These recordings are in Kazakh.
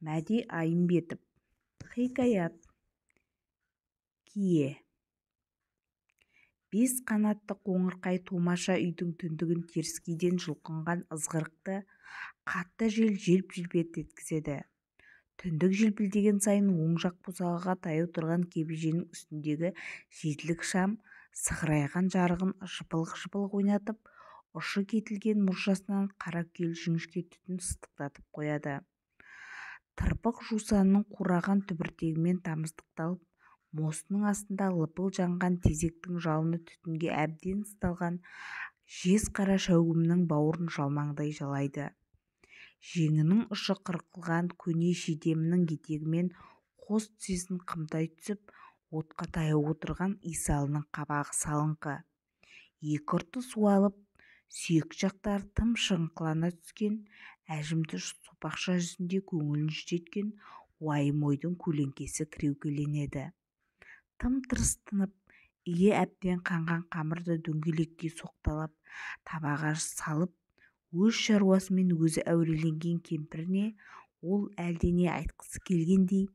Мәди Айымбетов. Хикаят. Кие. Бес қанатты қоңырқай томаша үйдің түндігін теріскейден жұлқынған ызғырықты қатты жел желп-желп еткізеді. Түндік желпілдеген сайын оң жақ босағаға таяу тұрған кебеженің үстіндегі жетілік шам сығырайған жарығын жыпылық-жыпылық ойнатып, ұшы кетілген мұржасынан қара күйел жіңішке түтін ыстықтатып қояды. Тырпық жусанның қураған түбіртегімен тамыздықталып, мосының астында лыпыл жанған тезектің жалыны түтінге әбден ысталған жез қара шәугімнің бауырын жалмаңдай жалайды. Жеңінің ұшы қырқылған көне шидемінің етегімен қос тізесін қымтай түсіп, отқа таяу отырған Исалының қабағы салыңқы. Екі ұрты суалып, сүйек жақтары тым шығыңқылана түскен, әжімді сопақша жүзінде көңілін жүдеткен уайым ойдың көлеңкесі кіреукеленеді. Тым-тырыс тынып, ие әбден қанған қамырды дөңгелекке соқталап, табаға салып, өз шаруасымен өзі әуреленген кемпіріне ол әлдене айтқысы келгендей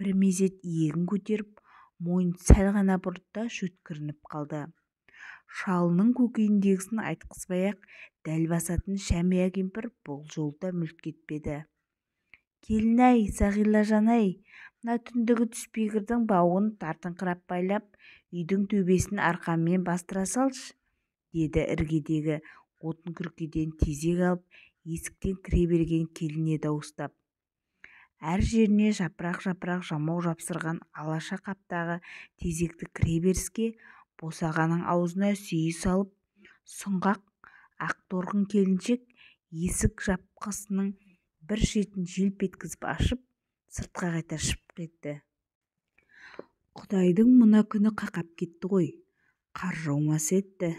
бір мезет иегін көтеріп, мойнын сәл ғана бұрды да жөткірініп қалды. Шалының көкейіндегісін айтқызбай-ақ дәл басатын Шәмия кемпір бұл жолда мүлт кетпеді. «Келін-ай, Сағилажан-ай, мына түндігі түспегірдің бауын тартыңқырап байлап, үйдің төбесін арқанмен бастыра салшы», деді іргедегі отын күркеден тезек алып, есіктен кіре берген келіне дауыстап. Әр жеріне жапырақ-жапырақ жамау жапсырған алаша қаптағы тезекті кіреберіске босағаның аузына сүйей салып, сұңғақ ақ торғын келіншек есік жапқысының бір шетін желп еткізіп ашып, сыртқа қайта шығып кетті. «Құдайдың мына күні қақап кетті ғой, қар жаумас етті»,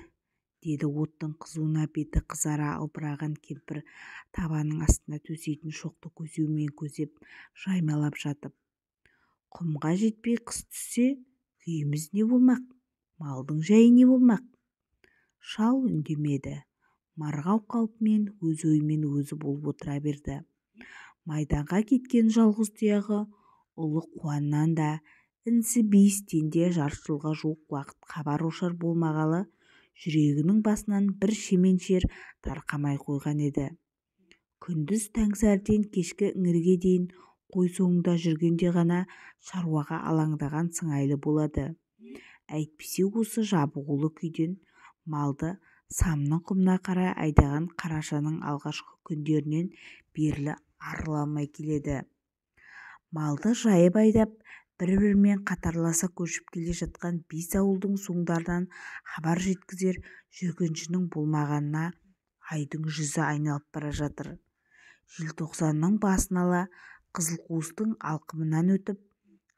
деді оттың қызуына беті қызара албыраған кемпір табанның астына төсейтін шоқты көсеумен көзеп жаймалап жатып. «Құмға жетпей қыс түссе, күйіміз не болмақ, малдың жайы не болмақ?» Шал үндемеді. Марғау қалпымен өз ойымен өзі болып отыра берді. Майданға кеткен жалғыз тұяғы ұлы Қуаннан да, інісі Бейістен де жарты жылға жуық уақыт хабар-ошар болмағалы, жүрегінің басынан бір шемен-шер тарқамай қойған еді. Күндіз таңсәріден кешкі іңірге дейін қой соңында жүргенде ғана шаруаға алаңдаған сыңайлы болады. Әйтпесе осы жабығулы күйден малды самның құмына қарай айдаған Қарашаның алғашқы күндерінен берлі арыла алмай келеді. Малды жайып айдап, бір-бірімен қатарласа көшіп келе жатқан бес ауылдың соңдарынан хабар жеткізер жүргіншінің болмағанына айдың жүзі айналып бара жатыр. Желтоқсанның басын ала Қызылқуыстың алқымынан өтіп,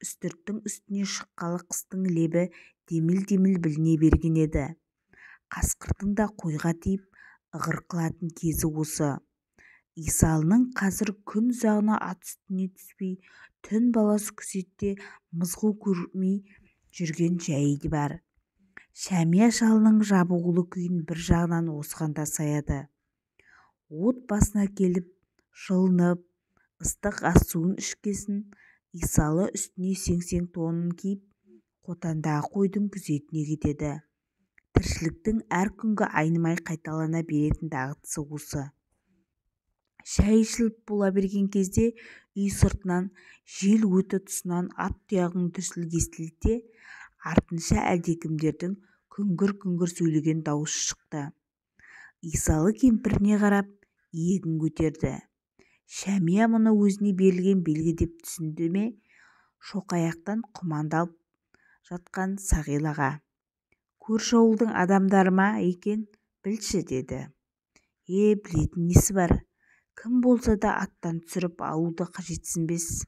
үстірттің үстіне шыққалы қыстың лебі деміл-деміл біліне берген еді. Қасқырдың да қойға тиіп ығыр қылатын кезі осы. Исалының қазір күн ұзағына ат үстіне түспей, түн баласы күзетте мызғу көрмей жүрген жайы бар. Шәмия шалының жабығулы күйін бір жағынан осыған да саяды. От басына келіп, жылынып, ыстық ас суын ішкесін, Исалы үстіне сеңсең тонын киіп, қотандағы қойдың күзетіне кетеді. Тіршіліктің әр күнгі айнымай қайталана беретін дағдысы осы. Шәй ішіліп бола берген кезде үй сыртынан жел өті тұсынан ат тұяғының дүрсіл естілді. Артынша әлдекімдердің күңгір-күңгір сөйлеген дауысы шықты. Исалы кемпіріне қарап иегін көтерді. Шәмия мұны өзіне берілген белгі деп түсінді ме? Шоқаяқтан құмандалып жатқан Сағилаға: «Көрші ауылдың адамдары ма екен, білші», деді. Білетін несі бар? Кім болса да аттан түсіріп алуды қажетсінбес».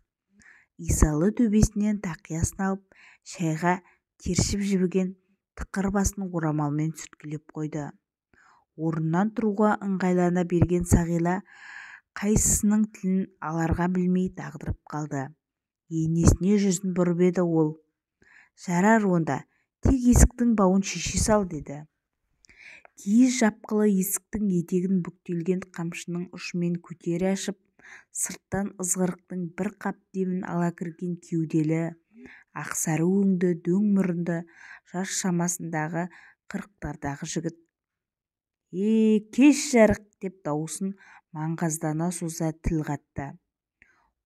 Исалы төбесінен тақиясын алып, шайға тершіп жібіген тықыр басын орамалмен сүрткілеп қойды. Орнынан тұруға ыңғайлана берген Сағила қайсысының тілін аларға білмей дағдырып қалды. Енесіне жүзін бұрып еді ол. «Жарар онда, тек есіктің бауын шеше сал», деді. Киіз жапқылы есіктің етегін бүктелген қамшының ұшымен көтере ашып, сырттан ызғырықтың бір қап демін ала кірген кеуделі, ақсары өңді, дөң мұрынды, жас шамасындағы 40-тардағы жігіт. Кеш жарық деп дауысын маңғаздана соза тіл қатты.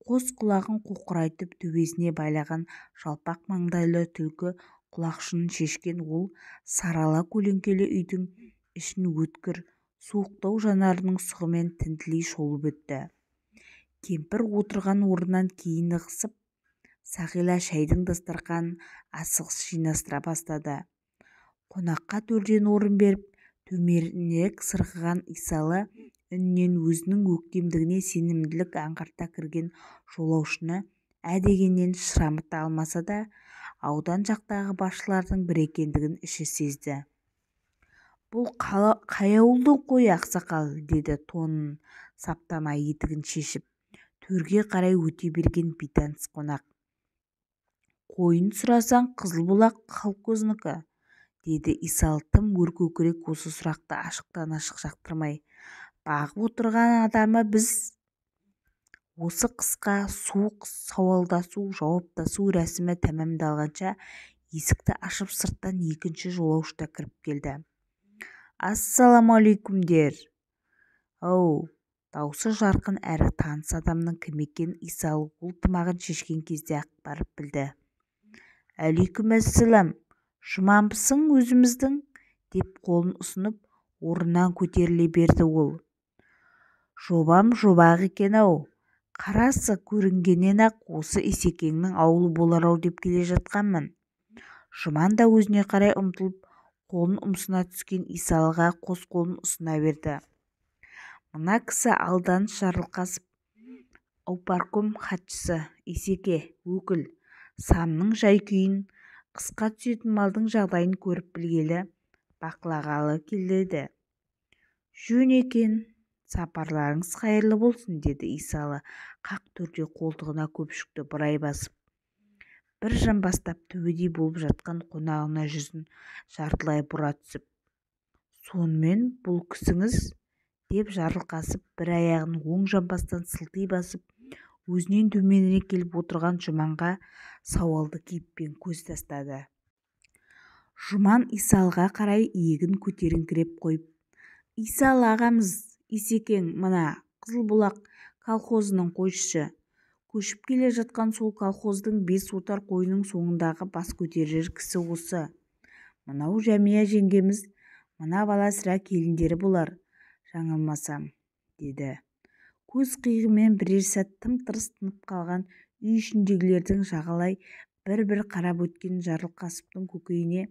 Қос құлағын қоқырайтып төбесіне байлаған жалпақ маңдайлы түлкі құлақшынын шешкен ол сарала көлеңкелі үйдің ішін өткір, суықтау жанарының сұғымен тінтілей шолып өтті. Кемпір отырған орнынан кейін ығысып, Сағила шайдың дастарқанын асығыс жинастыра бастады. Қонаққа төрден орын беріп, төменірек сырғыған исалы үнінен өзінің өктемдігіне сенімділік аңғарта кірген жолаушыны дегеннен шырамыта алмаса да, аудан жақтағы басшылардың бір екендігін іші сезді. «Бұл қай ауылдың қойы, ақсақал?» деді тонын саптама етігін шешіп, төрге қарай өте берген бейтаныс қонақ. «Қойын сұрасаң, Қызылбұлақ колхозныкі», деді исал тым өркөкірек осы сұрақты ашықтан-ашық жақтырмай. «Бағып отырған адамы біз». Осы қысқа суық сауалдасу, жауаптасу рәсімі тәмамдалғанша есікті ашып сырттан екінші жолаушы да кіріп келді. «Ассаламалейкумдер!» Даусы жарқын әрі таныс адамның кім екенін исал ол тымағын шешкен кезде ақ барып білді. «Әлейкүмәссәләм, жұманбысың өзіміздің?» деп қолын ұсынып орнынан көтеріле берді ол. «Жобам жобақ екен-ау, қарасы көрінгеннен-ақ осы Исекеңнің ауылы болар-ау деп келе жатқанмын». Жұман да өзіне қарай ұмтылып, қолын ұмсына түскен исалға қос қолын ұсына берді. «Мына кісі Алданыс Жарылқасып, аупарком хатшысы, Исеке, өкіл. Самның жай-күйін, қысқа түсетін малдың жағдайын көріп білгелі, бақылағалы келеді». «Жөн екен, сапарларыңыз қайырлы болсын», деді исалы қақ төрде қолтығына көпшікті бұрай басып. Бір жамбастап төбедей болып жатқан қонағына жүзін жартылай бұра түсіп. «Сонымен бұл кісіңіз?» деп Жарылқасып бір аяғын оң жамбастан сылти басып, өзінен төменірек келіп отырған Жұманға сауалды кейіппен көз тастады. Жұман исалға қарай иегін көтеріңкіреп қойып: «Исал ағамыз, Исекең мына Қызылбұлақ колхозының қойшысы. Көшіп келе жатқан сол колхоздың 5 отар қойының соңындағы бас көтерер кісі осы. Мынау Жәмия жеңгеміз, мына бала сірә келіндері болар, жаңылмасам», деді. Көз қиығымен бірер сәт тым-тырыс тынып қалған үй ішіндегілердің жағалай бір-бір қарап өткен Жарылқасыптың көкейіне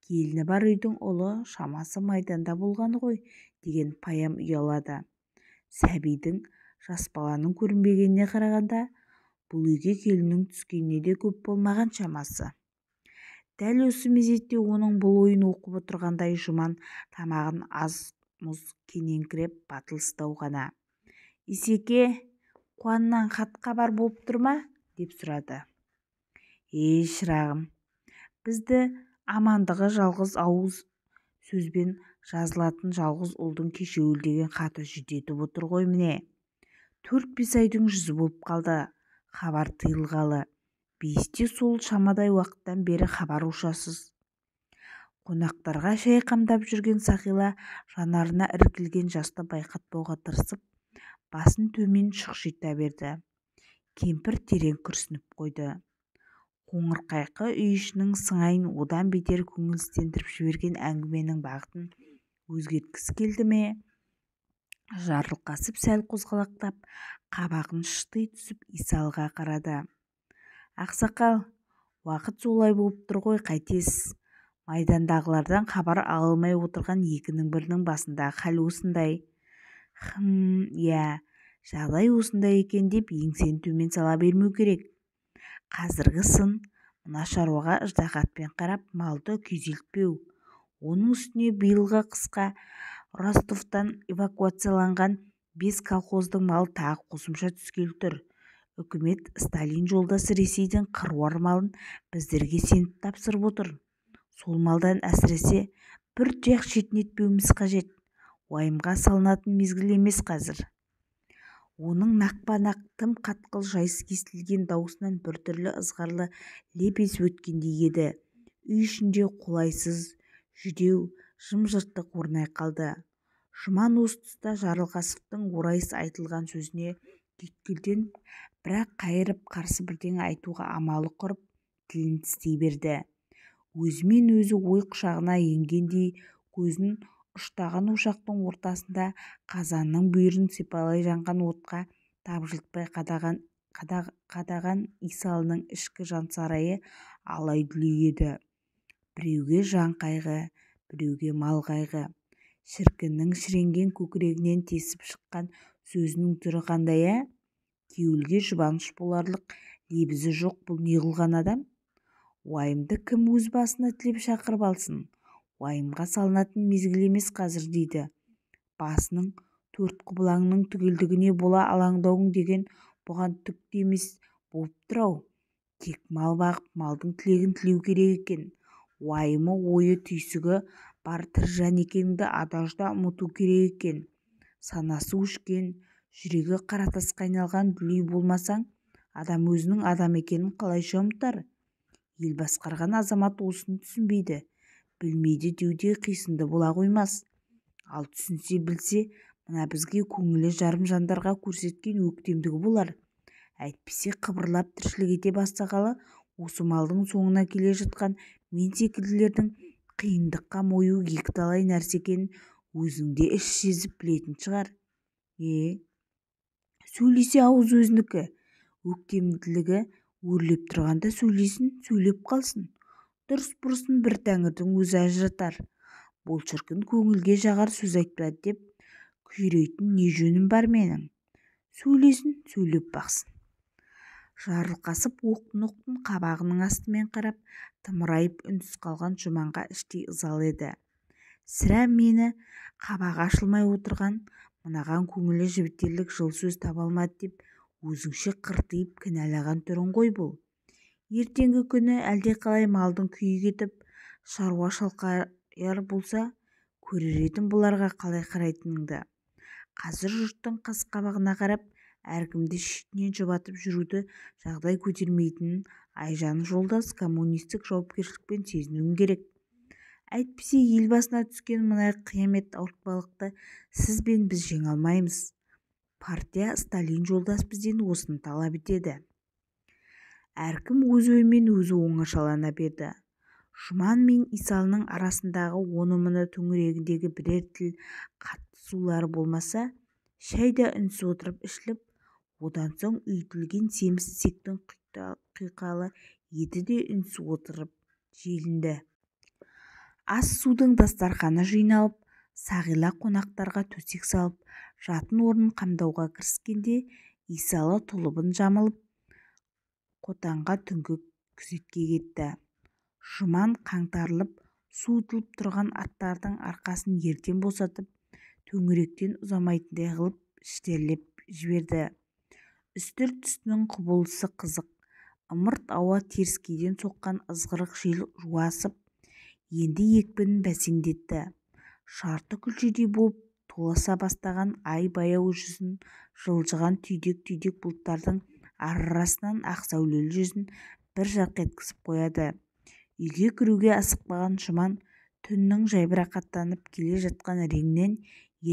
келіні бар үйдің ұлы шамасы майданда болғаны ғой деген паям ұялады. Сәбидің, жас баланың көрінбегеніне қарағанда, бұл үйге келіннің түскеніне де көп болмаған шамасы. Дәл осы мезетте оның бұл ойын оқып отырғандай Жұман тамағын аз-мұз кенеңкіреп батылыстау ғана: «Исеке, Қуаннан хат-хабар болып тұр ма?» деп сұрады. «Шырағым, бізді амандығы жалғыз ауыз сөзбен жазылатын жалғыз ұлдың кешеуілдеген хаты жүдетіп отыр ғой міне. 4-5 айдың жүзі болып қалды хабар тыйылғалы. 5-те сол шамадай уақыттан бері хабар-ошасыз». Қонақтарға шай қамдап жүрген Сағила жанарына іркілген жасты байқатпауға тырысып, басын төмен шұқшита берді. Кемпір терең күрсініп қойды. Қоңырқайқы үй ішінің сыңайын одан бетер көңілсіздендіріп жіберген әңгіменің бағытын өзгерткісі келді ме? Жарылқасып сәл қозғалақтап, қабағын шыти түсіп исалға қарады. «Ақсақал, уақыт солай болып тұр ғой, қайтесіз? Майдандағылардан хабар алылмай отырған екінің бірінің басындағы хәл осындай». Иә, жағдай осындай екен деп еңсені төмен сала бермеу керек. Қазіргі сын мына шаруаға ыждағатпен қарап малды күйзелтпеу. Оның үстіне биылғы қысқа Ростовтан эвакуацияланған 5 колхоздың малы тағы қосымша түскелі тұр. Үкімет Сталин жолдасы Ресейдің қыруар малын біздерге сеніп тапсырып отыр. Сол малдан әсіресе бір тұяқ шетін етпеуіміз қажет. Уайымға салынатын мезгіл емес қазір. оның нақпа-нақ тым қатқыл жайсыз естілген даусынан біртүрлі ызғарлы лебіз өткендей еді. Үй ішінде қолайсыз, жүдеу, жым-жырттық орнай қалды. Жұман осы тұста Жарылқасовтың орайсыз айтылған сөзіне түйткілденіп, бірақ қайырып қарсы бірдеңе айтуға амалы құрып, тілін тістей берді. Өзімен өзі ой құшағына енгендей көзін ұштаған ошақтың ортасында қазанның бүйірін сипалай жанған отқа тапжылтпай қадаған Исалының ішкі жан сарайы алай-дүлей еді. Біреуге жан қайғы, біреуге мал қайғы. Шіркіннің шіренген көкірегінен тесіп шыққан сөзінің түрі қандай, Кеуілге жұбаныш боларлық лебізі жоқ бұл неғылған адам? Уайымды кім өз басына тілеп шақырып алсын? Уайымға салынатын мезгіл емес қазір дейді. Басының төрт құбылаңның түгелдігіне бола алаңдауың деген бұған түк те емес болып тұр-ау. Тек мал бағып малдың тілегін тілеу керек екен. Уайымы, ойы, түйсігі бар тірі жан екеніңді ада-жұда ұмыту керек екен. Санасы өшкен, жүрегі қаратасқа айналған дүлей болмасаң, адам өзінің адам екенін қалайша ұмытар? Ел басқарған азамат осыны түсінбейді, білмейді деуде қисынды бола қоймас. Ал түсінсе білсе, мына бізге көңілі жарым жандарға көрсеткен өктемдігі болар. Әйтпесе қыбырлап тіршілік ете бастағалы, осы малдың соңына келе жатқан мен секілділердің қиындыққа мойу екіталай нәрсе екенін өзіңде іш сезіп білетін шығар. Сөйлесе ауыз өзінікі. Өктемділігі өрлеп тұрғанда сөйлесін, сөйлеп қалсын. Дұрыс-бұрысын бір тәңірдің өзі ажыратар. Бұл шіркін көңілге жағар сөз айтпады деп күйрейтін не жөнім бар менің? Сөйлесін, сөйлеп бақсын. Жарылқасып оқтын-оқтын қабағының астымен қарап, тымырайып үнсіз қалған Жұманға іштей ызалы еді. Сірә мені қабағы ашылмай отырған, мынаған көңілі жібітерлік жыл сөз таба алмады деп өзіңше қыртиып кінәлаған түрің ғой бұл. Ертеңгі күні әлдеқалай малдың күйі кетіп, шаруа шалқаяр болса, көрер едім бұларға қалай қарайтыныңды. Қазір жұрттың қас-қабағына қарап, әркімді шетінен жұбатып жүруді жағдай көтермейтінін Айжан жолдас коммунистік жауапкершілікпен сезінуің керек. Әйтпесе ел басына түскен мына қиямет ауыртпалықты сіз бен біз жеңе алмаймыз. Партия Сталин жолдас бізден осыны талап етеді. Әркім өз ойымен өзі оңашалана берді. Жұман мен Исалының арасындағы оны-мұны төңірегіндегі бірер тіл қатысулары болмаса, шайда үнсіз отырып ішіліп, одан соң үйтілген семіз ісектің құйқалы еті де үнсіз отырып желінді. Ас-судың дастарханы жиналып, Сағила қонақтарға төсек салып, жатын орнын қамдауға кіріскенде, Исалы тұлыбын жамылып, қотанға түнгі күзетке кетті. Жұман қаңтарылып, суытылып тұрған аттардың арқасын ертен босатып, төңіректен ұзамайтындай қылып іштерлеп жіберді. Үстір-түстінің құбылысы қызық. Ымырт ауа теріскейден соққан ызғырық жел жуасып, енді екпінін бәсеңдетті. Шарты күлшедей болып толаса бастаған ай баяу жүзін жылжыған түйдек-түйдек бұлттардың арасынан ақ сәулелі жүзін бір жарқ еткізіп қояды. Үйге кіруге асықпаған Жұман түннің жайбарақаттанып келе жатқан реңінен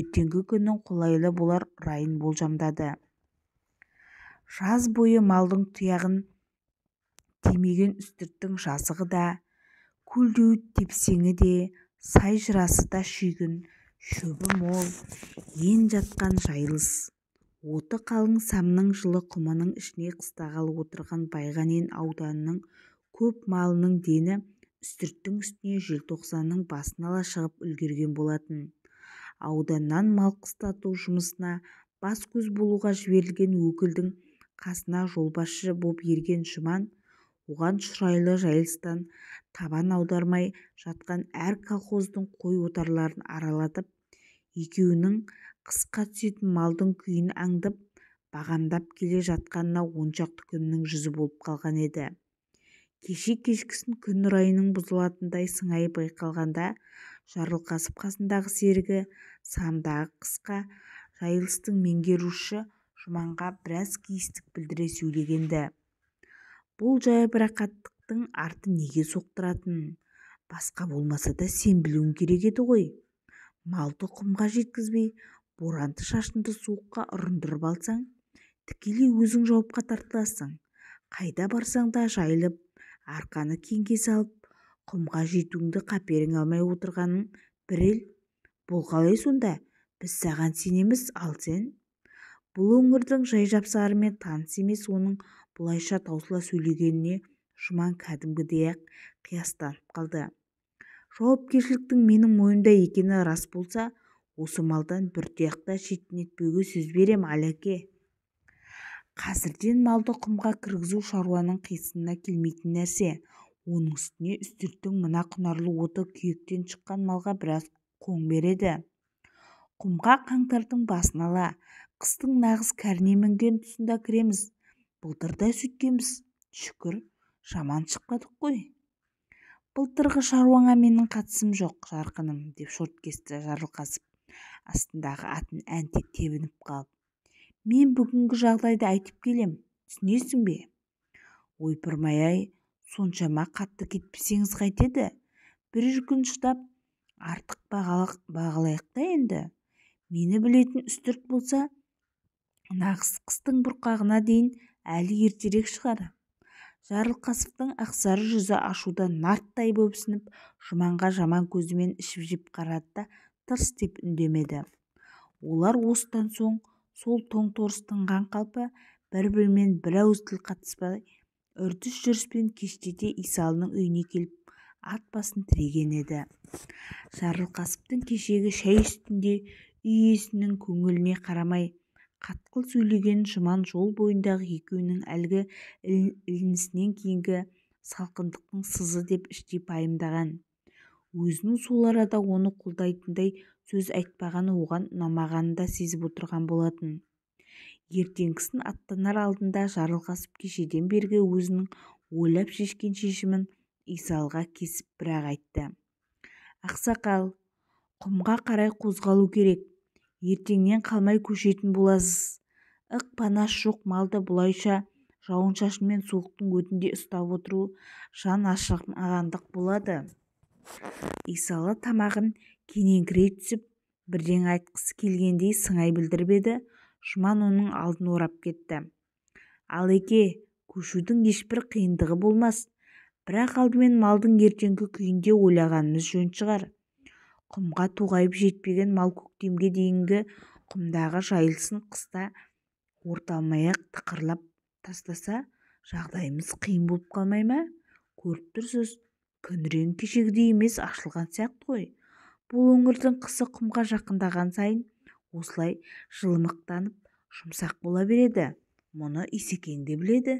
ертеңгі күннің қолайлы болар райын болжамдады. Жаз бойы малдың тұяғын тимеген үстірттің жазығы да, көлдеуіт тепсеңі де, сай жырасы да шүйгін, шөбі мол, ен жатқан жайылыс. Оты қалың самның жылы құмының ішіне қыстағалы отырған Байғанин ауданының көп малының дені үстірттің үстіне желтоқсанның басын ала шығып үлгерген болатын. Ауданнан мал қыстату жұмысына бас-көз болуға жіберілген өкілдің қасына жолбасшы боп ерген Жұман, оған шұрайлы жайылыстан табан аудармай жатқан әр колхоздың қой отарларын аралатып, екеуінің қысқа түсетін малдың күйін аңдып, бағамдап келе жатқанына 10 шақты күннің жүзі болып қалған еді. Кеше кешкісін күн райының бұзылатындай сыңайы байқалғанда, Жарылқасып қасындағы серігі, самдағы қысқа жайылыстың меңгерушісі Жұманға біраз кейістік білдіре сөйлеген-ді. Бұл жайбарақаттықтың арты неге соқтыратынын басқа болмаса да сен білуің керек еді ғой. Малды құмға жеткізбей, боранды шашынды суыққа ұрындырып алсаң, тікелей өзің жауапқа тартыласың. Қайда барсаң да жайылып, арқаны кеңге салып, құмға жетуіңді қаперің алмай отырғаның бір ел. Бұл қалай сонда? Біз саған сенеміз, ал сен? Бұл өңірдің жай-жапсарымен таныс емес оның бұлайша таусыла сөйлегеніне Жұман кәдімгідей-ақ қиястанып қалды. Жауапкершіліктің менің мойнымда екені рас болса, осы малдан бір тұяқта шеттен етпеуге сөз берем, Алеке. Қазірден малды құмға кіргізу шаруаның қисынына келмейтін нәрсе. Оның үстіне үстірттің мына құнарлы оты күйектен шыққан малға біраз қоң береді. Құмға қаңтардың басын ала, қыстың нағыз кәріне мінген тұсында кіреміз. Былтыр да сөйткенбіз. Шүкір, жаман шықпадық қой. Былтырғы шаруаңа менің қатысым жоқ, жарқыным, деп шорт кесті Жарылқасып, астындағы атын әнтек тебініп қалып. Мен бүгінгі жағдайды айтып келем, түсінесің бе? Ойпырмай-ай, соншама қатты кетпесеңіз қайтеді? Бір күн шыдап, артық бағалайық та енді. Мені білетін үстірт болса, нағыз қыстың бұрқағына дейін әлі ертерек шығар. Жарылқасыптың ақсары жүзі ашудан нарттай бөпсініп, Жұманға жаман көзімен ішіп-жеп қарады да тырс деп үндемеді. Олар осыдан соң сол тоң-торыс тынған қалпы бір-бірімен бір ауыз тіл қатыспай үрдіс-жүріспен кештете Исалының үйіне келіп ат басын тіреген еді. Жарылқасыптың кешегі шәй үстінде үй иесінің көңіліне қарамай қатқыл сөйлеген Жұман жол бойындағы екеуінің әлгі ілінісінен кейінгі салқындықтың сызы деп іштей пайымдаған. Өзінің сол арада оны қолдайтындай сөз айтпағаны оған ұнамағанын да сезіп отырған болатын. Ертеңгісін аттанар алдында Жарылқасып кешеден бергі өзінің ойлап шешкен шешімін Исалға кесіп бір-ақ айтты. Ақсақал, құмға қарай қозғалу керек. Ертеңнен қалмай көшетін боласыз. Ық-панас жоқ малды бұлайша жауын-шашын мен суықтың өтінде ұстап отыру жан ашымағандық болады. Исалы тамағын кенеңкірей түсіп, бірден айтқысы келгендей сыңай білдіріп еді. Жұман оның алдын орап кетті. Алеке, көшудің ешбір қиындығы болмас. Бірақ алдымен малдың ертеңгі күйінде ойлағанымыз жөн шығар. Құмға тоғайып жетпеген мал көктемге дейінгі құмдағы жайылсын қыста орталмай-ақ тықырлап тастаса, жағдайымыз қиын болып қалмай ма? Көріп тұрсыз, күнірен кешегідей емес ашылған сияқты ғой. Бұл өңірдің қысы құмға жақындаған сайын осылай жылымықтанып жұмсақ бола береді. Мұны Исекең де біледі.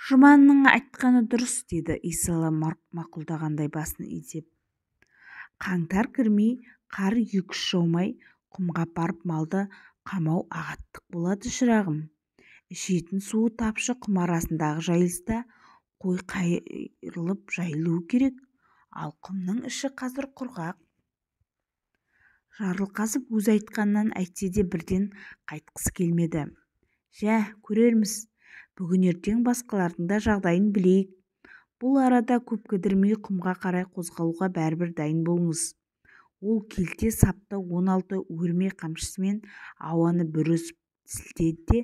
Жұманның айтқаны дұрыс, деді Исалы мақұлдағандай басын изеп. Қаңтар кірмей, қар екі-үш жаумай, құмға барып малды қамау ағаттық болады, шырағым. Ішетін суы тапшы құм арасындағы жайылыста қой қайырылып жайылуы керек, ал құмның іші қазір құрғақ. Жарылқасып өз айтқанынан әйтсе де бірден қайтқысы келмеді. Жә, көрерміз. Бүгін ертең басқалардың да жағдайын білейік. Бұл арада көп кідірмей құмға қарай қозғалуға бәрібір дайын болыңыз. Ол келте сапты 16 өрме қамшысымен ауаны бір үзіп сілтеді де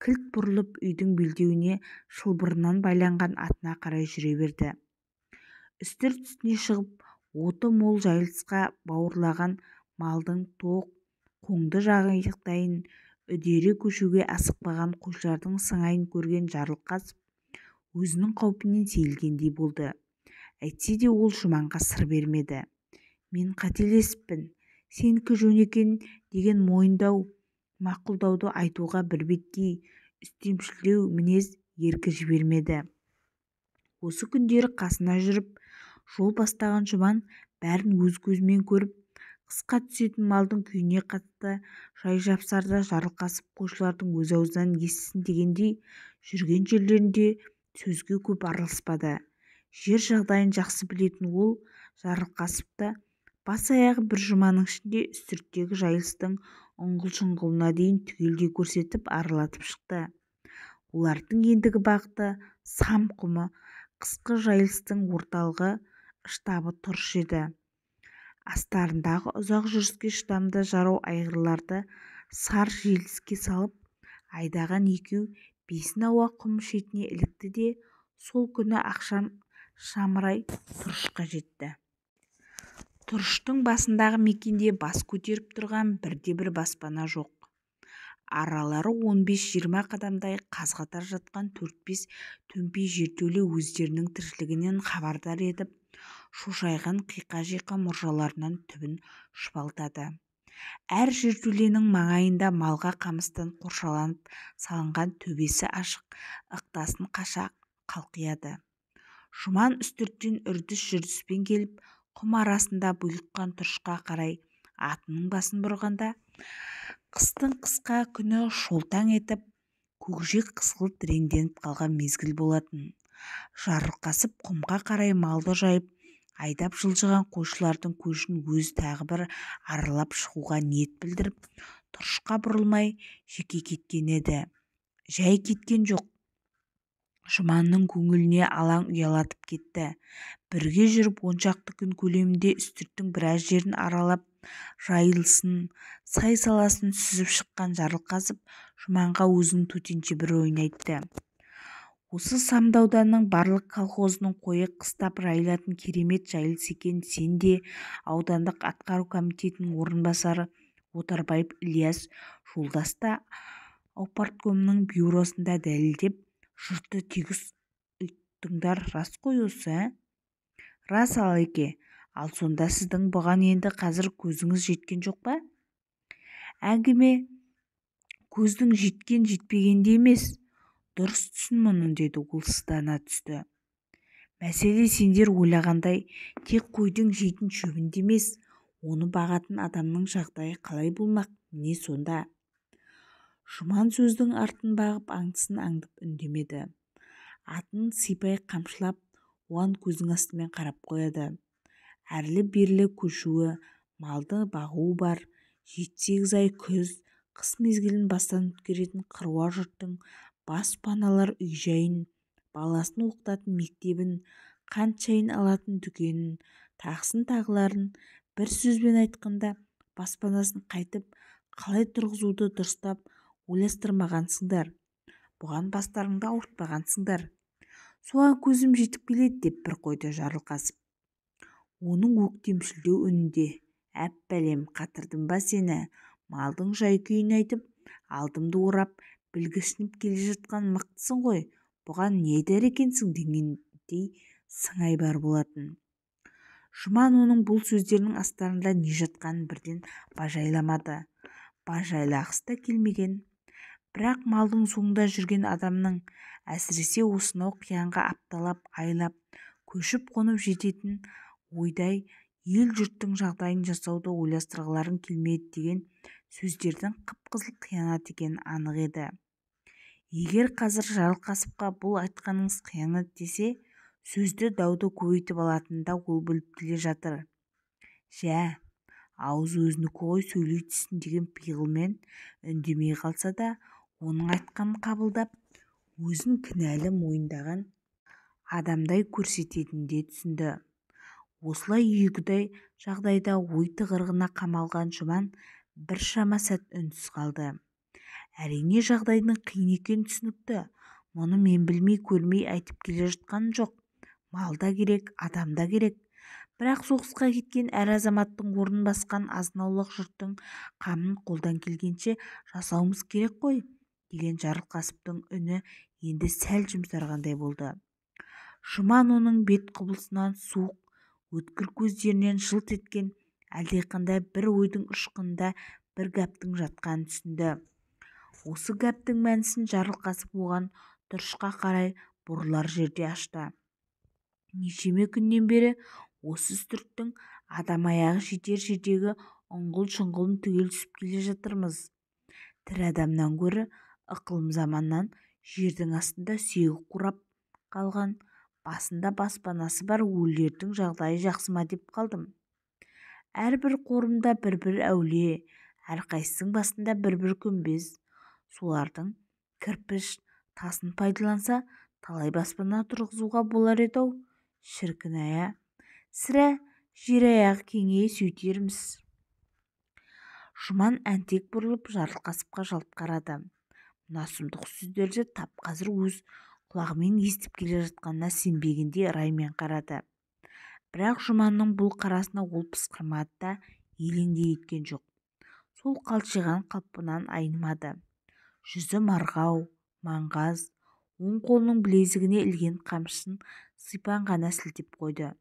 кілт бұрылып үйдің белдеуіне шылбырынан байланған атына қарай жүре берді. Үстірт үстіне шығып, оты мол жайылысқа бауырлаған малдың тоқ, қоңды жағдайын үдере көшуге асықпаған қойшылардың сыңайын көрген Жарылқасып өзінің қаупінен сейілгендей болды. Әйтсе де ол Жұманға сыр бермеді. Мен қателесіппін, сенікі жөн екен деген мойындау, мақұлдауды айтуға бірбеткей үстемшілдеу мінез еркі жібермеді. Осы күндері қасына жүріп, жол бастаған Жұман бәрін өз көзімен көріп, қысқа түсетін малдың күйіне қатты жай-жапсарды Жарылқасып қойшылардың өз аузынан естісін дегендей жүрген жерлерінде сөзге көп араласпады. Жер жағдайын жақсы білетін ол Жарылқасыпты бас-аяғы бір жұманың ішінде үстірттегі жайылыстың ұңғыл-шұңғылына дейін түгелдей көрсетіп аралатып шықты. Олардың ендігі бағыты Сам құмы, қысқы жайылыстың орталығы штабы тұрыш еді. Астарындағы ұзақ жүріске шыдамды жарау айғырларды сар желіске салып айдаған екеу бесін-ауа құм шетіне ілікті де сол күні ақшам шамырай тұрышқа жетті. Тұрыштың басындағы мекенде бас көтеріп тұрған бірде-бір баспана жоқ. Аралары 15-20 қадамдай қаз-қатар жатқан 4-5 төмпей жертөле өздерінің тіршілігінен хабардар етіп, шошайған қиқа-жиқа мұржаларынан түбін шұбалтады. Әр жертөленің маңайында малға қамыстан қоршаланып салынған төбесі ашық ықтасын қаша қалқияды. Жұман үстірттен үрдіс-жүрдіспен келіп, құм арасында бұйыққан тұрышқа қарай атының басын бұрғанда, қыстың қысқа күні шолтаң етіп, көкжиек қызғылт реңденіп қалған мезгіл болатын. Жарылқасып құмға қарай малды жайып, айдап жылжыған қойшылардың көшін өз тағы бір аралап шығуға ниет білдіріп, тұрышқа бұрылмай жеке кеткен еді. Жай кеткен жоқ. Жұманның көңіліне алаң ұялатып кетті. Бірге жүріп 10 шақты күн көлемінде үстірттің біраз жерін аралап, жайылысын, сай-саласын сүзіп шыққан жарылқасып Жұманға өзінің төтенше бір ойын айтты. Осы Самды ауданының барлық колхозының қойы қыстап жайылатын керемет жайылыс екен. Сен де аудандық атқару комитетінің орынбасары Отарбаев Ильяс жолдас та аупарткомның бюросында дәлелдеп, жұртты тегіс ұйттыңдар, рас қой осы? Рас Алеке, ал сонда сіздің бұған енді қазір көзіңіз жеткен жоқ па? Әңгіме көздің жеткен-жетпегенде емес, дұрыс түсін мұны, деді ол сыздана түсті. Мәселе сендер ойлағандай тек қойдың жейтін шөбінде емес, оны бағатын адамның жағдайы қалай болмақ, не сонда? Жұман сөздің артын бағып аңдысын аңдып үндемеді. Атын сипай қамшылап, оған көздің астымен қарап қояды. Әрлі-берлі көшуі, малды бағуы бар, 7-8 ай күз, қыс мезгілін бастан өткеретін қыруар жұрттың бас паналар үй-жайын, баласын оқытатын мектебін, қант шайын алатын дүкенін, тағысын тағыларын, бір сөзбен айтқанда баспанасын қайтып қалай тұрғызуды дұрыстап ойластырмағансыңдар, бұған бастарыңды ауыртпағансыңдар. Соған көзім жетіп келеді, деп бір қойды Жарылқасып. Оның өктемшілдеу үнінде, әп бәлем, қатырдым ба сені? Малдың жай-күйін айтып, алдымды орап, білгішініп келе жатқан мықтысың ғой, бұған не айтар екенсің дегендей сыңай бар болатын. Жұман оның бұл сөздерінің астарында не жатқанын бірден бажайламады. Бажайлағысы да келмеген. Бірақ малдың соңында жүрген адамның, әсіресе осынау қиянға апталап, айлап, көшіп-қонып жететін ойдай ел-жұрттың жағдайын жасауды ойластырғыларың келмеді деген сөздердің қып-қызыл қиянат екені анық еді. Егер қазір Жарылқасыпқа бұл айтқаныңыз қиянат десе, сөзді дауды көбейтіп алатынын да ол біліп келе жатыр. Жә, ауыз өзінікі ғой, сөйлей түссін деген пиғылмен үндемей қалса да, оның айтқанын қабылдап, өзін кінәлі мойындаған адамдай көрсететінін де түсінді. Осылай үйгідай жағдайда ой тығырығына қамалған Жұман біршама сәт үнсіз қалды. Әрине жағдайдың қиын екені түсінікті. Мұны мен білмей көрмей айтып келе жатқан жоқ. Мал да керек, адам да керек. Бірақ соғысқа кеткен әр азаматтың орнын басқан азын-аулақ жұрттың қамын қолдан келгенше жасауымыз керек қой, деген Жарылқасыптың үні енді сәл жұмсарғандай болды. Жұман оның бет құбылысынан, суық, өткір көздерінен жылт еткен әлдеқандай бір ойдың ұшқынында бір гәптің жатқанын түсінді. Осы гәптің мәнісін Жарылқасып оған тұрышқа қарай бұрылар жерде ашты. Нешеме күннен бері осы үстірттің адам аяғы жетер жердегі ұңғыл-шұңғылын түгел түсіп келе жатырмыз. Тірі адамнан гөрі ықылым заманнан жердің астында сүйегі қурап қалған, басында баспанасы бар өлілердің жағдайы жақсы ма деп қалдым. Әрбір қорымда бір-бір әулие, әрқайсысының басында бір күмбез. Солардың кірпіш тасын пайдаланса талай баспана тұрғызуға болар еді-ау. Шіркін-ай, сірә жер аяғы кеңейе сөйтерміз. Жұман әнтек бұрылып Жарылқасыпқа жалт қарады. Мына сұмдық сөздерді тап қазір өз құлағымен естіп келе жатқанына сенбегендей раймен қарады. Бірақ Жұманның бұл қарасына ол пысқырмады да елеңдей еткен жоқ. Сол қалшиған қалпынан айнымады. Жүзі марғау, маңғаз, оң қолының білезігіне ілген қамшысын сипан ғана сілтеп қойды.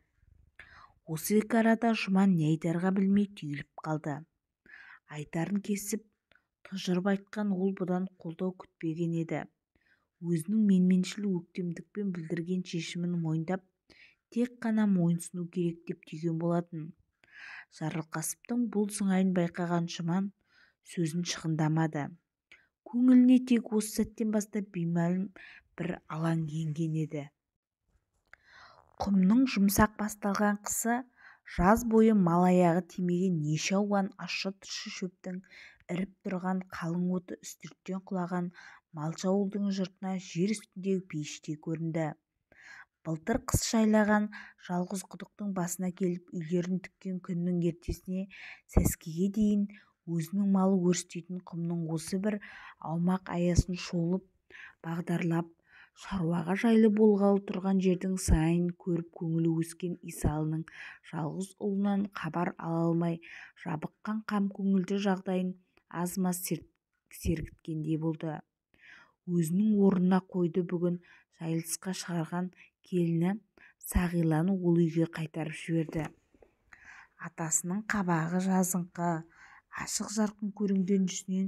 Осы екі арада Жұман не айтарға білмей түйіліп қалды. Айтарын кесіп тұжырып айтқан ол бұдан қолдау күтпеген еді. Өзінің менменшіл өктемдікпен білдірген шешімін мойындап, тек қана мойынсыну керек деп түйген болатын. Жарылқасыптың бұл сыңайын байқаған Жұман сөзін шығындамады. Көңіліне тек осы сәттен бастап беймәлім бір алаң енген еді. Құмның жұмсақ басталған қысы, жаз бойы мал аяғы тимеген неше алуан ащы-тұщы шөптің іріп тұрған қалың оты үстірттен құлаған малшы ауылдың жұртына жер үстіндегі пейіштей көрінді. Былтыр қыс жайлаған жалғыз құдықтың басына келіп үйлерін тіккен күннің ертесіне сәскеге дейін өзінің малы өрістейтін құмның осы бір аумақ аясын шолып бағдарлап шаруаға жайлы болғалы тұрған жердің сайын көріп көңілі өскен Исалының жалғыз ұлынан хабар ала алмай жабыққан қам көңілді жағдайын аз-маз сергіткендей болды. Өзінің орнына қойды бүгін жайылысқа шығарған келіні Сағиланы ол үйге қайтарып жіберді. Атасының қабағы жазыңқы, ашық жарқын көрінген жүзінен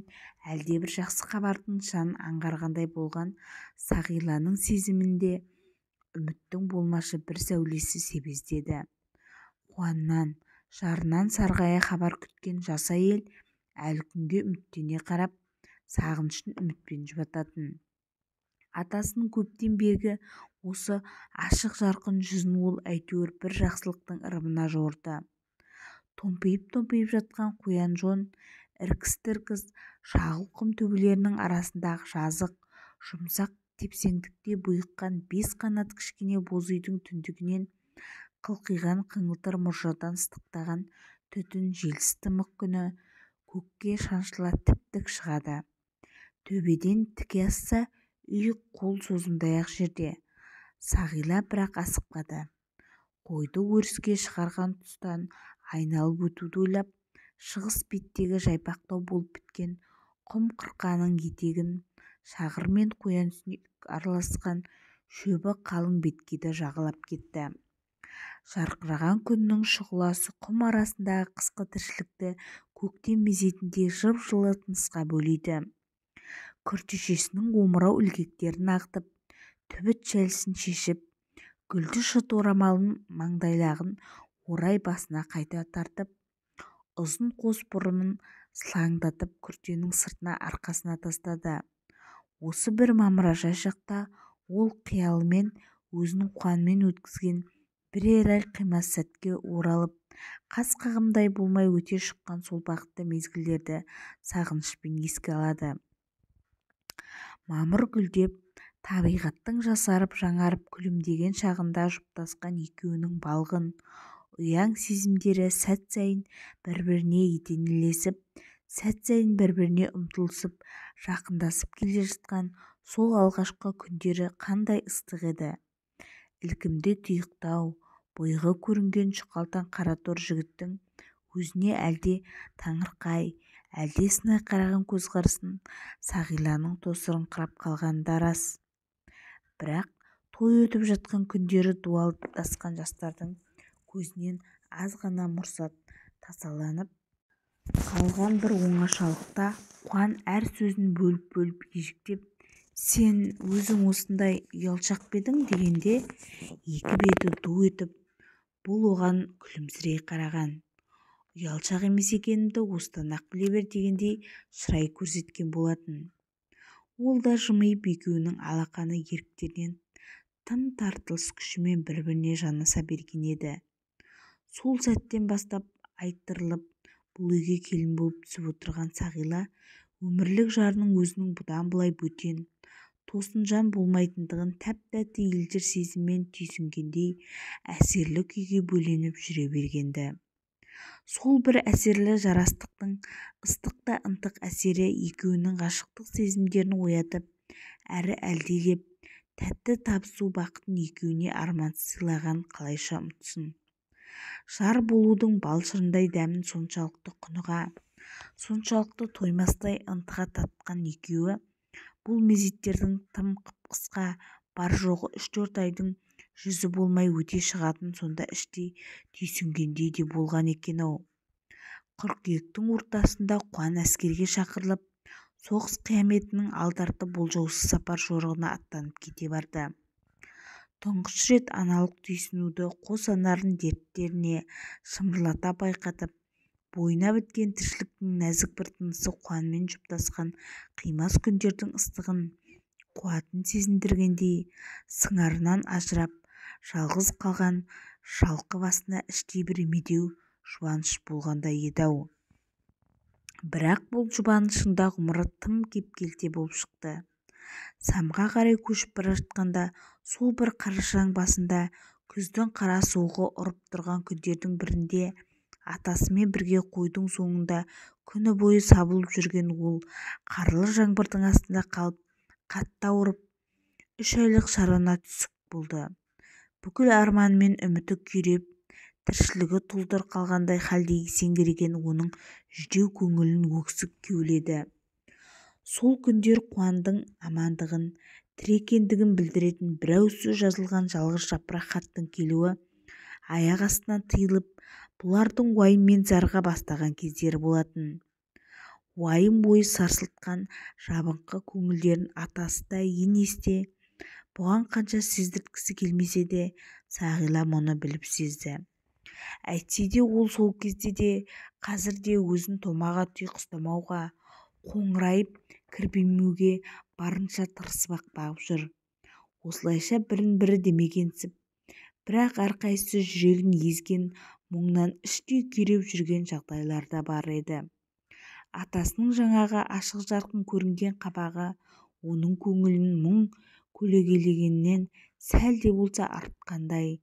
әлдебір жақсы хабардың нышанын аңғарғандай болған Сағиланың сезімінде үміттің болмашы бір сәулесі себездеді. Қуаннан, жарынан сарғая хабар күткен жас әйел әлі күнге үміттене қарап, сағынышын үмітпен жұбататын. Атасының көптен бергі осы ашық жарқын жүзін ол әйтеуір бір жақсылықтың ырымына жорды. Томпиып жатқан қоян-жон, іркіс-тіркіс шағыл құм төбелерінің арасындағы жазық, жұмсақ тепсеңдікте бұйыққан бес қанат кішкене боз үйдің түндігінен қылқиған қыңылтыр мұржадан ыстықтаған түтін желсіз тымық күні көкке шаншыла тіп-тік шығады. Төбеден тіке асса үй қол созымдай-ақ жерде. Сағила бірақ асықпады. Қойды өріске шығарған тұстан айналып өтуді ойлап, шығыс беттегі жайпақтау болып біткен құм қырқаның етегін шағыр мен қоян сүйек араласқан шөбі қалың беткейді жағалап кетті. Жарқыраған күннің шұғыласы құм арасындағы қысқы тіршілікті көктем мезетінде жып-жылы тынысқа бөлейді. Күртешесінің омырау ілгектерін ағытып, түбіт шәлісін шешіп, гүлді шыт орамалын маңдайлағын орай басына қайта тартып, ұзын қос бұрымын сылаңдатып күртенің сыртына арқасына тастады. Осы бір мамыражай шақта ол қиялымен өзінің қуанмен өткізген бірер ай қимас сәтке оралып, қас қағымдай болмай өте шыққан сол бақытты мезгілдерді сағынышпен еске алады. Мамыр гүлдеп, табиғаттың жасарып жаңарып күлімдеген шағында жұптасқан екеуінің балғын, ұяң сезімдері сәт сайын бір-біріне етенелесіп, сәт сайын бір-біріне ұмтылысып, жақындасып келе жатқан сол алғашқы күндері қандай ыстық еді. Ілкімді тұйықтау, бойғы көрінген жұқалтаң қаратор жігіттің өзіне әлде таңырқай, әлде сынай қараған көзқарасын Сағиланың тосырыңқырап қалғаны да рас. Бірақ той өтіп жатқан күндері дуалдасқан жастардың көзінен аз ғана мұрсат тасаланып қалған бір оңашалықта Қуан әр сөзін бөліп ежіктеп, «Сен өзің осындай ұялшақ па едің?» дегенде екі беті ду етіп, бұл оған күлімсірей қараған. Ұялшақ емес екенімді осыдан-ақ біле бер дегендей шырай көрсеткен болатын. Ол да жымиып екеуінің алақаны еріктерінен тым тартылыс күшімен бір-біріне жанаса берген еді. Сол сәттен бастап айттырылып бұл үйге келін болып түсіп отырған сағила өмірлік жарының өзінің бұдан былай бөтен тосынжан болмайтындығын тәп-тәтті елжір сезіммен түйсінгендей әсерлі күйге бөленіп жүре бергенді. Сол бір әсерлі жарастықтың ыстық та ынтық әсері екеуінің ғашықтық сезімдерін оятып әрі әлдилеп тәтті табысу бақытын екеуіне армансыз сыйлаған қалайша ұмытсын. Жар болудың бал шырындай дәмін соншалықты құныға, соншалықты тоймастай ынтыға татқан екеуі бұл мезеттердің тым қысқа бар жоғы 3-4 айдың жүзі болмай өте шығатын сонда іштей түйсінгендей де болған екен-ау. Қыркүйектің ортасында Қуан әскерге шақырылып, соғыс қияметінің алдарты болжаусыз сапар жорығына аттанып кете барды. Тұңғыш рет аналық түйсінуді қос анарын дерттеріне шымырлата байқатып, бойына біткен тіршіліктің нәзік бір тынысы Қуанмен жұптасқан қимас күндердің ыстығын, қуатын сезіндіргендей, сыңарынан ажырап, жалғыз қалған жалқы басына іштей бір медеу жұбаныш болғандай еді-ау. Бірақ бұл жұбанышында ғұмыры тым кеп-келте болып шықты. Самға қарай көшіп бара жатқанда сол бір қарашаң басында күздің қара суығы ұрып тұрған күндердің бірінде атасымен бірге қойдың соңында күні бойы сабылып жүрген ол қарлы жаңбырдың астында қалып қатты ауырып 3 айлық шарана түсік болды. Бүкіл арманы мен үміті күйреп, тіршілігі тұлдыр қалғандай халде есеңгіреген оның жүдеу көңілін өксік кеуледі. Сол күндер Қуандың амандығын, тірі екендігін білдіретін бір ауыз сөз жазылған жалғыз жапырақ хаттың келуі аяқ астынан тыйылып, бұлардың уайым мен зарға бастаған кездері болатын. Уайым ойы сарсылтқан жабыңқы көңілдерін атасы да енесі де бұған қанша сездірткісі келмесе де Сағила мұны біліп сезді. Әйтсе де ол сол кезде де қазір де өзін томаға тұйық ұстамауға, қоңырайып кірбемеуге барынша тырысып-ақ бағып жүр. Осылайша бірін-бірі демегенсіп, бірақ әрқайсысы жүрегін езген мұңнан іштей күйреп жүрген жағдайларда бар еді. Атасының жаңағы ашық жарқын көрінген қабағы оның көңілін мұң көлегейлегеннен сәл де болса артқандай,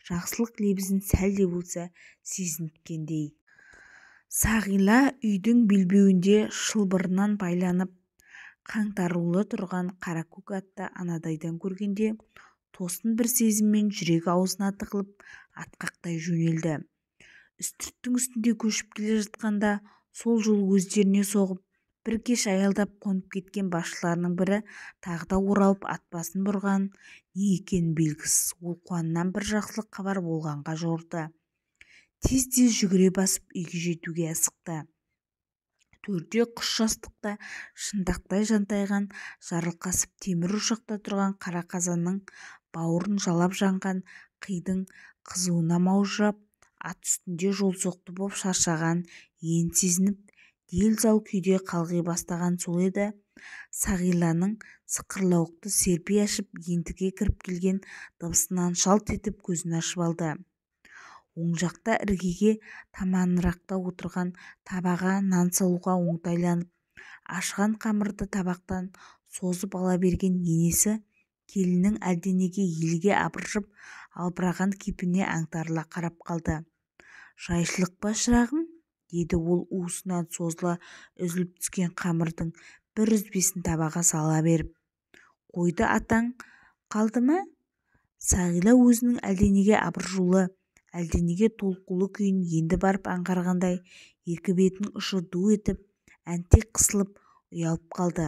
жақсылық лебізін сәл де болса сезінткендей. Сағила үйдің белбеуінде шылбырынан байланып қаңтарулы тұрған Қаракөк атты анадайдан көргенде тосын бір сезіммен жүрегі аузына тығылып атқақтай жөнелді. Үстірттің үстінде көшіп келе жатқанда сол жол өздеріне соғып бір кеш аялдап қонып кеткен басшыларының бірі тағы да оралып ат басын бұрған не екенін белгісіз. Ол Қуаннан бір жақсылық хабар болғанға жорыды. Тез-тез жүгіре басып үйге жетуге асықты. Төрде құс жастықта шындақтай жантайған жарылқасып темір ошақта тұрған қара қазанның бауырын жалап жанған қидың қызуына маужырап, ат үстінде жолсоқты боп шаршаған ен сезініп, дел-сал күйде қалғи бастаған сол еді. Сағиланың сықырлауықты серпе ашып ентіге кіріп келген дыбысынан шалт етіп көзін ашып алды. Оң жақта іргеге таманырақта отырған табаға нан салуға оңтайланып, ашқан қамырды табақтан созып ала берген енесі келіннің әлденеге елге абыржып албыраған кейпіне аңтарыла қарап қалды. «Жайшылық па, шырағым?» деді ол уысынан созыла үзіліп түскен қамырдың бір үзбесін табаға сала беріп. «Қойды атаң қалды ма?» Сағила өзінің әлденеге абыржулы, әлденеге толқулы күйін енді барып аңғарғандай екі бетінің ұшы ду етіп әнтек қысылып ұялып қалды.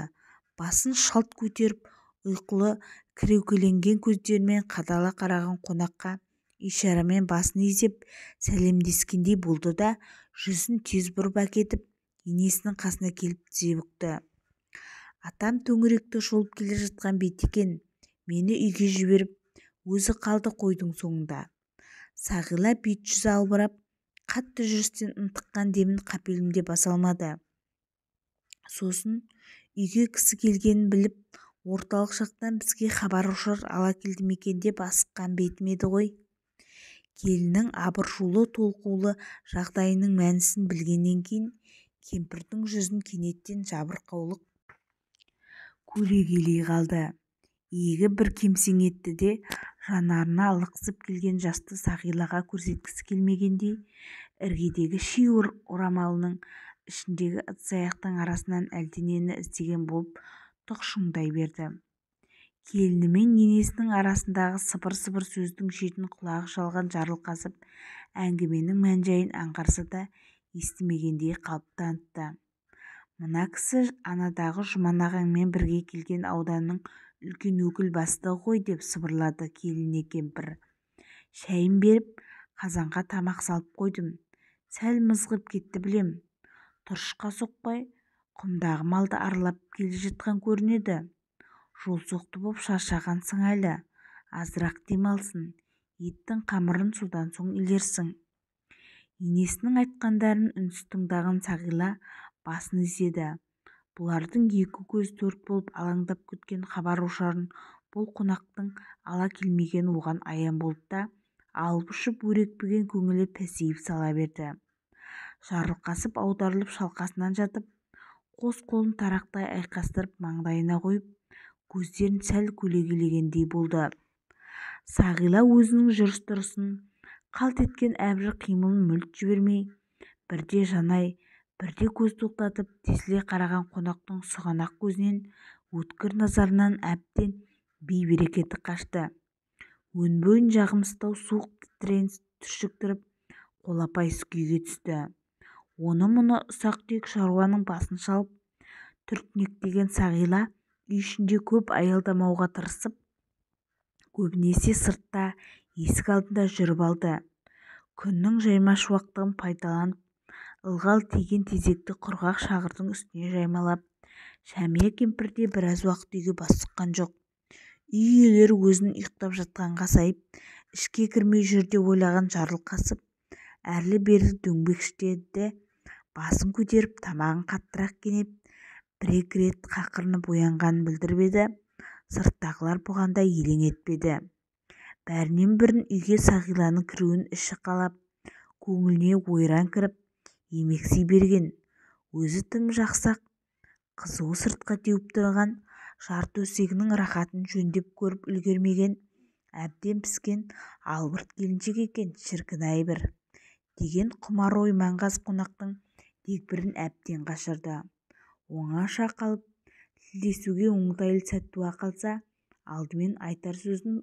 Басын шалт көтеріп ұйқылы кіреукеленген көздерімен қадала қараған қонаққа ишарамен басын изеп сәлемдескендей болды да жүзін тез бұрып әкетіп енесінің қасына келіп тізе бүкті. «Атам төңіректі шолып келе жатқан бет екен, мені үйге жіберіп өзі қалды қойдың соңында». Сағила бет-жүзі албырап, қатты жүрістен ынтыққан демін қапелімде баса алмады. Сосын үйге кісі келгенін біліп, орталық жақтан бізге хабар-ошар ала келді ме екен деп асыққан бетім еді ғой. Келіннің абыржулы толқулы жағдайының мәнісін білгеннен кейін кемпірдің жүзін кенеттен жабырқаулық көлегейлей қалды. Иегі бір кемсең етті де жанарына лықсып келген жасты Сағилаға көрсеткісі келмегендей іргедегі ши орамалының ішіндегі ыдыс-аяқтың арасынан әлденені іздеген болып тұқшыңдай берді. Келіні мен енесінің арасындағы сыбыр-сыбыр сөздің шетін құлағы шалған Жарылқасып әңгіменің мән-жайын аңғарса да естімегендей қалып танытты. Мына кісі анадағы Жұман ағаңмен бірге келген ауданның үлкен өкіл бастығы ғой, деп сыбырлады келініне кемпір. Шәйін беріп қазанға тамақ салып қойдым. Сәл мызғып кетті білем. Тұрышқа соқпай құмдағы малды аралап келе жатқан көрінеді. Жол соқты боп шаршаған сыңайлы. Азырақ демалсын. Еттің қамырын содан соң илерсің. Енесінің айтқандарын үнсіз тыңдаған Сағила басын изеді. Бұлардың екі көз төрт болып алаңдап күткен хабар-ошарын бұл қонақтың ала келмеген оған аян болды да алып-ұшып өрекпіген көңілі пәсейіп сала берді. Жарылқасып аударылып шалқасынан жатып, қос қолын тарақтай айқастырып маңдайына қойып, көздерін сәл көлегейлегендей болды. Сағила өзінің жүріс-тұрысын, қалт еткен әрбір қимылын мүлт жібермей, бірде жанай, бірде көз тоқтатып тесіле қараған қонақтың сұғанақ көзінен, өткір назарынан әбден бей-берекеті қашты. Өн бойын жағымсыздау суық тітіреніс түршіктіріп, қолапайсыз күйге түсті. Оны-мұны ұсақ-түйек шаруаның басын шалып түртінектеген Сағила үй ішінде көп аялдамауға тырысып, көбінесе сыртта, есік алдында жүріп алды. Күннің жайма-шуақтығын пайдаланып, ылғал тиген тезекті құрғақ шағырдың үстіне жаймалап, Шәмия кемпір де біраз уақыт үйге бас сұққан жоқ. Үй иелері өзін ұйықтап жатқанға сайып, ішке кірмей жүр деп ойлаған Жарылқасып әрлі-берлі дөңбекшіді басын көтеріп, тамағын қаттырақ кенеп, бір-екі рет қақырынып оянғанын білдіріп еді, сырттағылар бұғанда елең етпеді. Бәрінен бұрын үйге Сағиланың кіруін іші қалап, көңіліне ойран кіріп, емексей берген, өзі тым жақсақ, қызуы сыртқа теуіп тұрған жар төсегінің рахатын жөндеп көріп үлгермеген, әбден піскен албырт келіншек екен, шіркін-ай бір деген құмар ой маңғаз қонақтың дегбірін әбден қашырды. Оңаша қалып, тілдесуге оңтайлы сәт туа қалса, алдымен айтар сөзін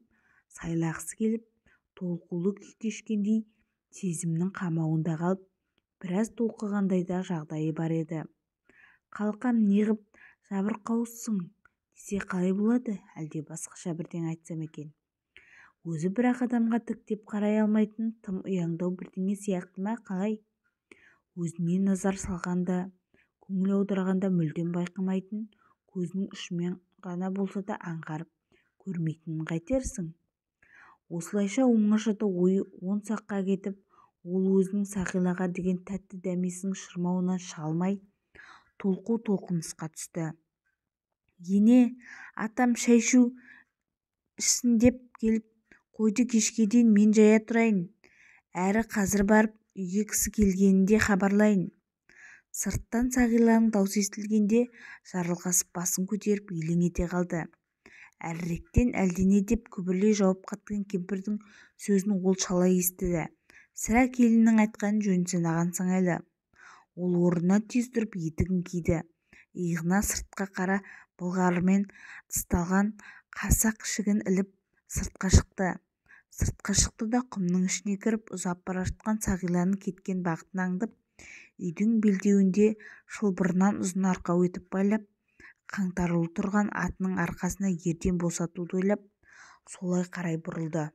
сайлағысы келіп, толқулы күй кешкендей сезімнің қамауында қалып, біраз толқығандай да жағдайы бар еді. Қалқам, неғып жабырқаусың десе қалай болады, әлде басқаша бірдеңе айтсам екен. Өзі бірақ адамға тіктеп қарай алмайтын тым ұяңдау бірдеңе сияқты ма, қалай? Өзіне назар салғанда, көңіл аударғанда мүлдем байқамайтын, көзінің ұшымен ғана болса да аңғарып көрмейтінін қайтерсің? Осылайша оңашада ойы он саққа кетіп, ол өзінің Сағилаға деген тәтті дәмесінің шырмауынан шыға алмай, толқу-толқынысқа түсті. Ене, атам шай шу ішсін деп келіп қойды, кешке дейін мен жая тұрайын. Әрі қазір барып үйге кісі келгенінде хабарлайын. Сырттан Сағиланың даусы естілгенде Жарылқасып басын көтеріп елең ете қалды. Әріректен әлдене деп күбірлей жауап қатқан кемпірдің сөзін ол шала естіді. Сірә келіннің айтқанын жөн санаған сыңайлы. Ол орнынан тез тұрып етігін киді. Иығына сыртқа қара былғарымен тысталған қасақ ішігін іліп сыртқа шықты. Сыртқа шықты да құмның ішіне кіріп ұзап бара жатқан Сағиланың кеткен бағытын аңдып, үйдің белдеуінде шылбырынан ұзын арқау етіп байлап, қаңтарулы тұрған атының арқасына ерден босатуды ойлап, солай қарай бұрылды.